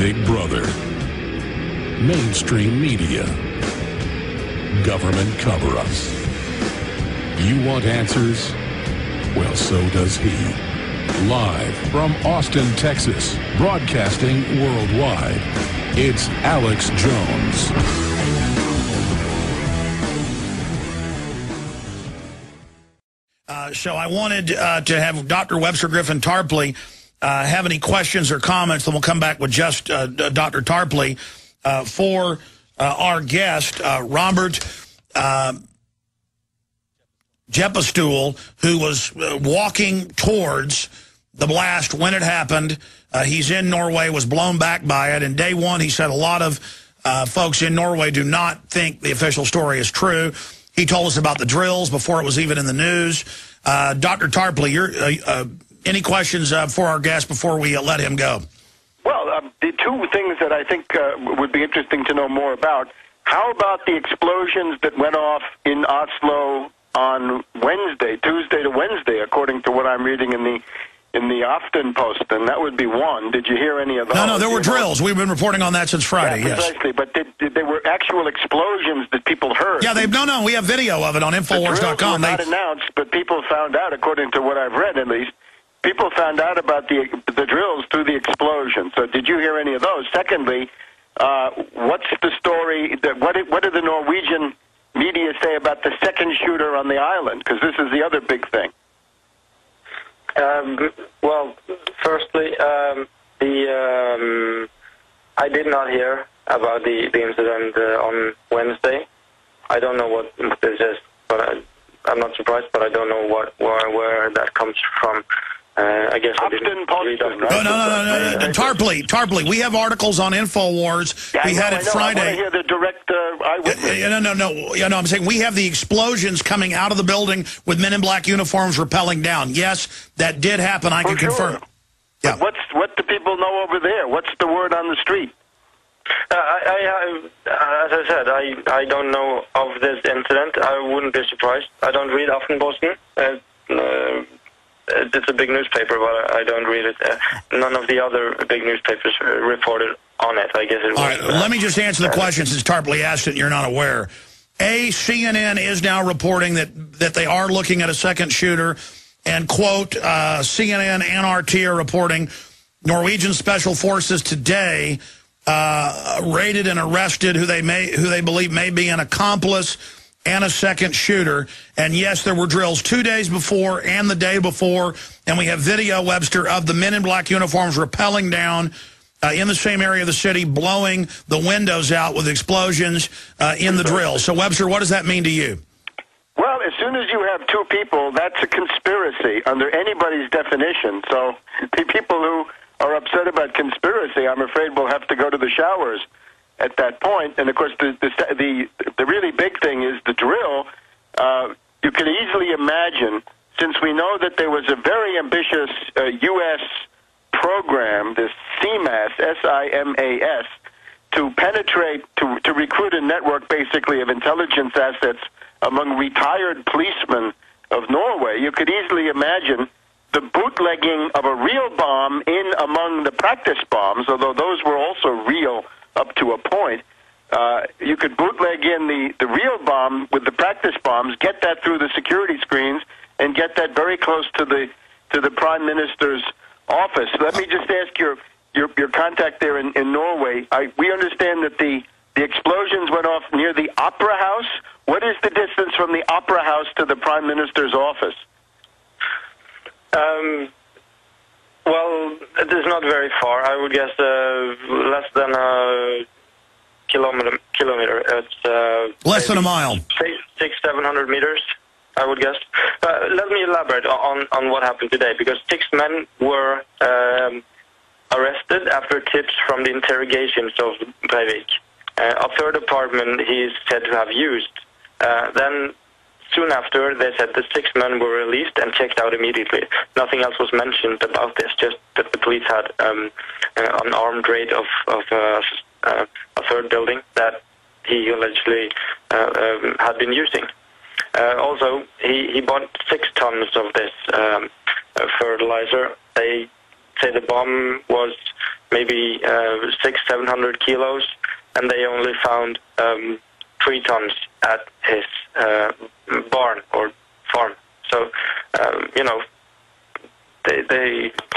Big Brother, mainstream media, government cover-ups. You want answers? Well, so does he. Live from Austin, Texas, broadcasting worldwide, it's Alex Jones. So I wanted to have Dr. Webster Griffin Tarpley have any questions or comments, then we'll come back with just Dr. Tarpley for our guest, Robert Jeppestool, who was walking towards the blast when it happened. He's in Norway, was blown back by it, and day one he said a lot of folks in Norway do not think the official story is true. He told us about the drills before it was even in the news. Dr. Tarpley, any questions for our guest before we let him go? Well, the two things that I think would be interesting to know more about, how about the explosions that went off in Oslo on Wednesday, Tuesday to Wednesday, according to what I'm reading in the Aftenposten? That would be one. Did you hear any of those? No, there were drills. We've been reporting on that since Friday, yeah, precisely. Yes. But there were actual explosions that people heard. Yeah, no, we have video of it on Infowars.com. The drills were not announced, but people found out, according to what I've read at least, people found out about the drills through the explosion. So did you hear any of those? Secondly, what's the story? What did the Norwegian media say about the second shooter on the island? Because this is the other big thing. Well, firstly, I did not hear about the incident on Wednesday. I don't know what this is, but I'm not surprised. But I don't know where that comes from. I guess I didn't read up. No. Tarpley. We have articles on Infowars. Yeah, we had it Friday. I want to hear the direct eyewitness. No. I'm saying we have the explosions coming out of the building with men in black uniforms rappelling down. Yes, that did happen. I can confirm. Yeah. What do people know over there? What's the word on the street? As I said, I don't know of this incident. I wouldn't be surprised. I don't read Aftenposten. It's a big newspaper, but I don't read it. None of the other big newspapers reported on it. I guess it was. All right, let me just answer the question since Tarpley asked it and you're not aware. CNN is now reporting that they are looking at a second shooter, and, quote, CNN and RT are reporting Norwegian Special Forces today raided and arrested who they believe may be an accomplice and a second shooter. And yes, there were drills 2 days before and the day before, and we have video, Webster, of the men in black uniforms rappelling down in the same area of the city, blowing the windows out with explosions in the drills. So, Webster, what does that mean to you? Well, as soon as you have two people, that's a conspiracy under anybody's definition. So the people who are upset about conspiracy, I'm afraid, will have to go to the showers at that point. And of course, the really big thing is the drill. You can easily imagine, since we know that there was a very ambitious U.S. program, this CMAS, S-I-M-A-S, to penetrate, to recruit a network basically of intelligence assets among retired policemen of Norway. You could easily imagine the bootlegging of a real bomb in among the practice bombs, although those were also real up to a point. You could bootleg in the real bomb with the practice bombs, get that through the security screens, and get that very close to the Prime Minister's office. Let me just ask your contact there in Norway. We understand that the explosions went off near the Opera House. What is the distance from the Opera House to the Prime Minister's office? Well, it is not very far. I would guess less than a kilometer. It's less than a mile. 600-700 meters, I would guess. Let me elaborate on what happened today, because 6 men were arrested after tips from the interrogations of Breivik. A third apartment he is said to have used. Then soon after, they said the 6 men were released and checked out immediately. Nothing else was mentioned about this, just that the police had an armed raid of a third building that he allegedly had been using. Also, he bought 6 tons of this fertilizer. They say the bomb was maybe 600-700 kilos, and they only found 3 tons at his barn or farm. So,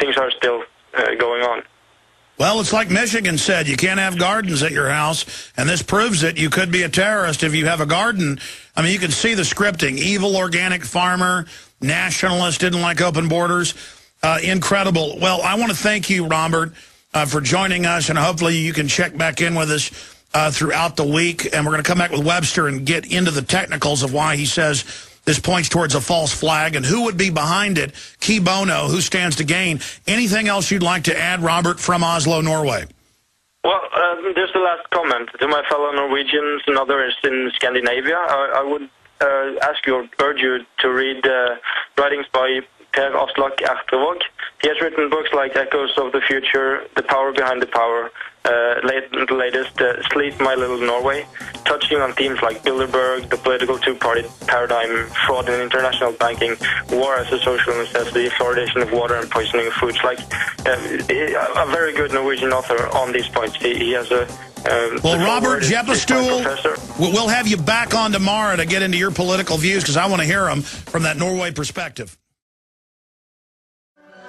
things are still going on. Well, it's like Michigan said, you can't have gardens at your house, and this proves it. You could be a terrorist if you have a garden. I mean, you can see the scripting. Evil organic farmer, nationalist, didn't like open borders. Incredible. Well, I want to thank you, Robert, for joining us, and hopefully you can check back in with us throughout the week. And we're going to come back with Webster and get into the technicals of why he says this points towards a false flag and who would be behind it. Key bono, who stands to gain. Anything else you'd like to add, Robert, from Oslo, Norway? Well, just the last comment to my fellow Norwegians and others in Scandinavia. I would urge you to read writings by Per Aslak Ertevåg. He has written books like Echoes of the Future, The Power Behind the Power, the latest, Sleep My Little Norway, touching on themes like Bilderberg, the political two-party paradigm, fraud in international banking, war as a social necessity, fluoridation of water and poisoning of foods. Like a very good Norwegian author on these points. He has a... well, Robert Jeppestool, we'll have you back on tomorrow to get into your political views because I want to hear them from that Norway perspective.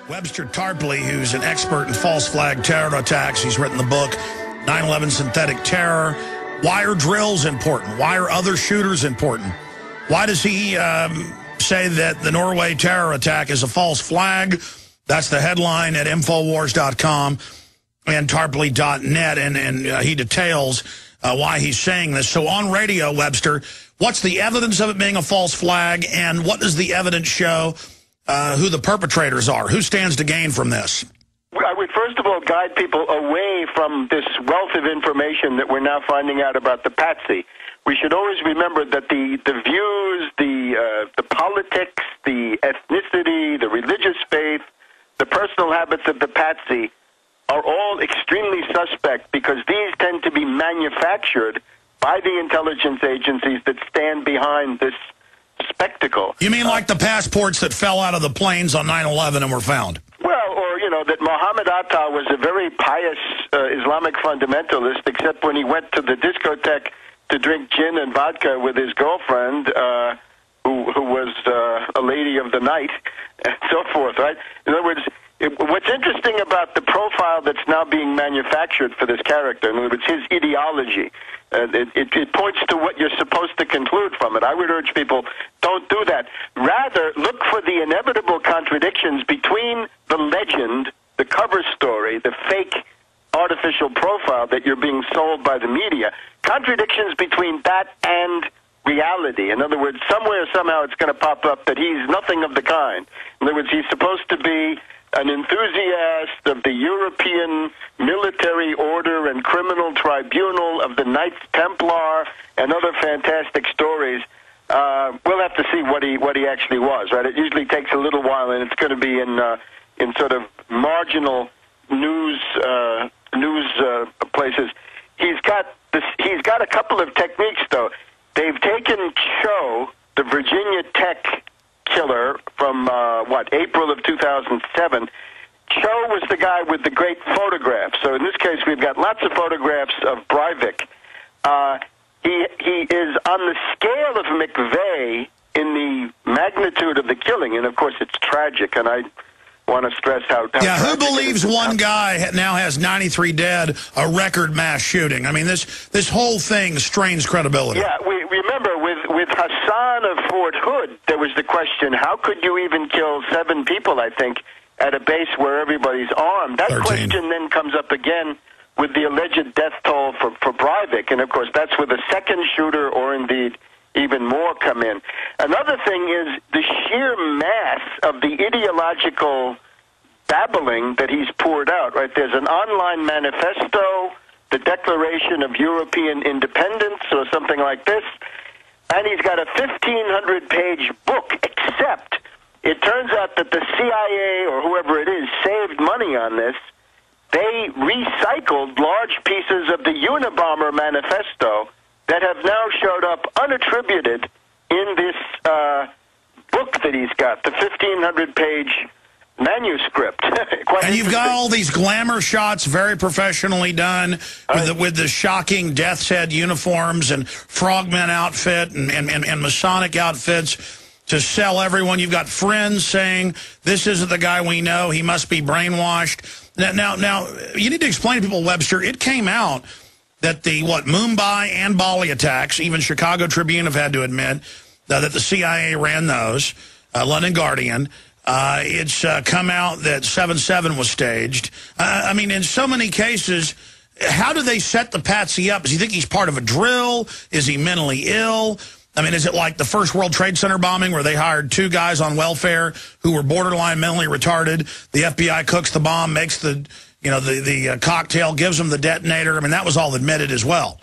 Webster Tarpley, who's an expert in false flag terror attacks. He's written the book, 9/11 Synthetic Terror. Why are drills important? Why are other shooters important? Why does he say that the Norway terror attack is a false flag? That's the headline at Infowars.com and Tarpley.net, and he details why he's saying this. So on radio, Webster, what's the evidence of it being a false flag, and what does the evidence show who the perpetrators are? Who stands to gain from this? I would first of all guide people away from this wealth of information that we're now finding out about the patsy. We should always remember that the views, the politics, the ethnicity, the religious faith, the personal habits of the patsy are all extremely suspect because these tend to be manufactured by the intelligence agencies that stand behind this spectacle. You mean like the passports that fell out of the planes on 9/11 and were found? Well, or, that Mohammed Atta was a very pious Islamic fundamentalist, except when he went to the discotheque to drink gin and vodka with his girlfriend, who was a lady of the night, and so forth, right? In other words, what's interesting about the profile that's now being manufactured for this character, in other words, his ideology, it points to what you're supposed to conclude from it. I would urge people, don't do that. Rather, look for the inevitable contradictions between the legend, the cover story, the fake artificial profile that you're being sold by the media. Contradictions between that and reality. In other words, somewhere, somehow it's going to pop up that he's nothing of the kind. In other words, he's supposed to be an enthusiast of the European military order and criminal tribunal of the Knights Templar and other fantastic stories. We'll have to see what he actually was, right? It usually takes a little while, and it's going to be in sort of marginal news places. He's got a couple of techniques, though. They've taken Cho, the Virginia Tech killer from, April of 2007. Cho was the guy with the great photographs. So in this case, we've got lots of photographs of Breivik. He is on the scale of McVeigh in the magnitude of the killing, and of course it's tragic, and I want to stress how yeah, who believes one guy now has 93 dead, a record mass shooting? I mean, this whole thing strains credibility. Yeah, we remember with Hassan of Fort Hood, there was the question, how could you even kill 7 people, I think, at a base where everybody's armed? That 13. Question then comes up again with the alleged death toll for Breivik, and of course that's where the second shooter, or indeed even more, come in. Another thing is the sheer mass of the ideological babbling that he's poured out, right? There's an online manifesto, the Declaration of European Independence, or something like this, and he's got a 1,500-page book, except it turns out that the CIA, or whoever it is, saved money on this. They recycled large pieces of the Unabomber manifesto that have now showed up unattributed in this book that he's got, the 1,500-page manuscript. And you've got all these glamour shots, very professionally done, with the shocking death's head uniforms and frogmen outfit and Masonic outfits to sell everyone. You've got friends saying, this isn't the guy we know, he must be brainwashed. Now, you need to explain to people, Webster, it came out that the, Mumbai and Bali attacks, even Chicago Tribune have had to admit that the CIA ran those, London Guardian. It's come out that 7/7 was staged. I mean, in so many cases, how do they set the patsy up? Does he think he's part of a drill? Is he mentally ill? I mean, is it like the first World Trade Center bombing where they hired 2 guys on welfare who were borderline mentally retarded? The FBI cooks the bomb, makes the cocktail, gives them the detonator. I mean, that was all admitted as well.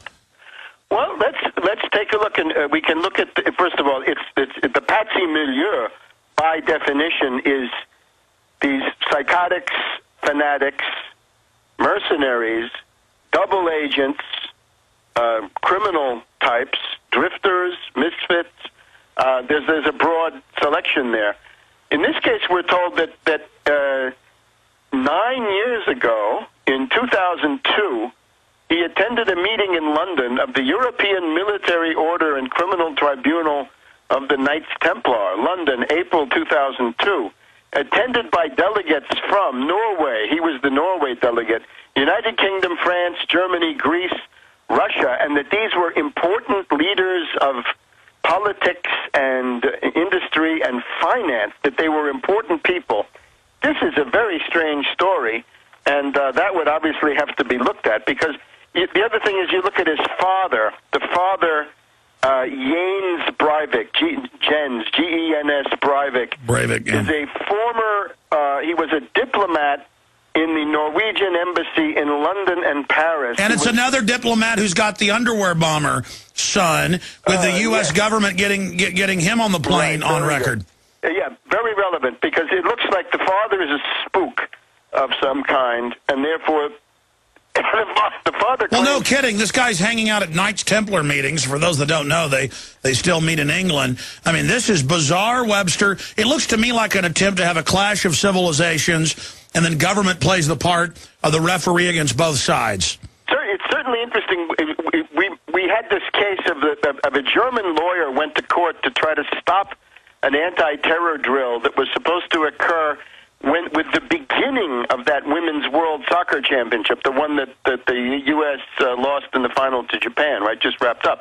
Well, let's take a look, and we can look at first of all, it's the patsy milieu. By definition, is these psychotics, fanatics, mercenaries, double agents, criminal types, drifters, misfits. There's a broad selection there. In this case, we're told that 9 years ago, in 2002, he attended a meeting in London of the European Military Order and Criminal Tribunal of the Knights Templar, London, April 2002, attended by delegates from Norway. He was the Norway delegate, United Kingdom, France, Germany, Greece, Russia, and that these were important leaders of politics and industry and finance, that they were important people. This is a very strange story, and that would obviously have to be looked at, because the other thing is you look at his father, the father, Jens Breivik, Jens, G-E-N-S Breivik, yeah. is a former, he was a diplomat in the Norwegian embassy in London and Paris. And it's another diplomat who's got the underwear bomber son, with the U.S. government getting him on the plane on record. Yeah, very relevant, because it looks like the father is a spook of some kind, and therefore the father... Well, no kidding. This guy's hanging out at Knights Templar meetings. For those that don't know, they still meet in England. I mean, this is bizarre, Webster. It looks to me like an attempt to have a clash of civilizations, and then government plays the part of the referee against both sides. It's certainly interesting. We had this case of a German lawyer went to court to try to stop an anti-terror drill that was supposed to occur with the beginning of that Women's World Soccer Championship, the one that the U.S. lost in the final to Japan, right, just wrapped up.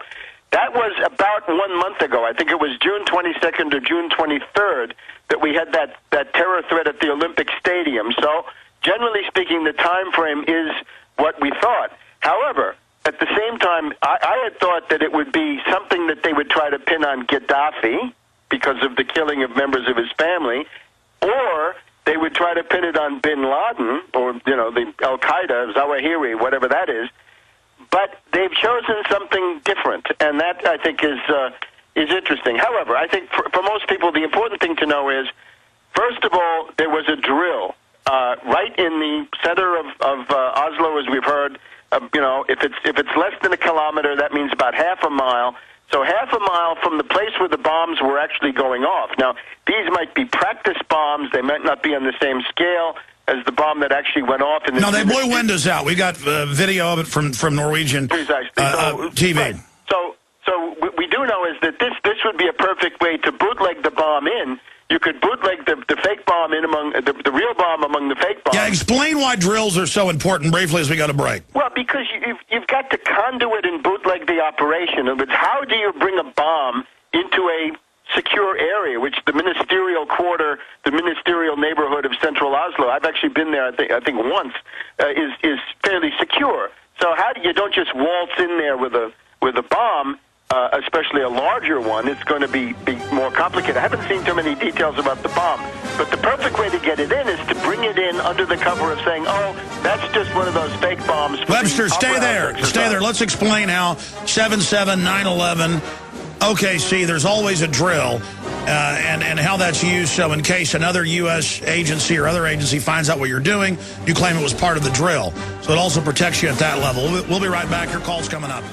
That was about 1 month ago. I think it was June 22nd or June 23rd that we had that terror threat at the Olympic Stadium. So, generally speaking, the time frame is what we thought. However, at the same time, I had thought that it would be something that they would try to pin on Gaddafi because of the killing of members of his family, or they would try to pin it on bin Laden, or, the Al-Qaeda, Zawahiri, whatever that is. But they've chosen something different, and that, I think, is interesting. However, I think for most people, the important thing to know is, first of all, there was a drill right in the center of Oslo, as we've heard. If it's less than a kilometer, that means about half a mile. So half a mile from the place where the bombs were actually going off. Now, these might be practice bombs. They might not be on the same scale as the bomb that actually went off. No, they blew windows out. We got video of it from Norwegian TV. Right. So we do know is that this would be a perfect way to bootleg the bomb in. You could bootleg the fake bomb in among the real bomb among the fake bombs. Yeah, explain why drills are so important briefly as we go to break. Well, because you've got to conduit and bootleg the operation. But how do you bring a bomb into a secure area, which the ministerial quarter, the ministerial neighborhood of central Oslo, I've actually been there, I think once, is fairly secure. So you don't just waltz in there with a bomb. Especially a larger one, it's going to be more complicated. I haven't seen too many details about the bomb, but the perfect way to get it in is to bring it in under the cover of saying, oh, that's just one of those fake bombs. Webster, stay there. Stay there. Let's explain how 7/7, 9/11, OKC, there's always a drill, and how that's used. So in case another U.S. agency or other agency finds out what you're doing, you claim it was part of the drill. So it also protects you at that level. We'll be right back. Your call's coming up.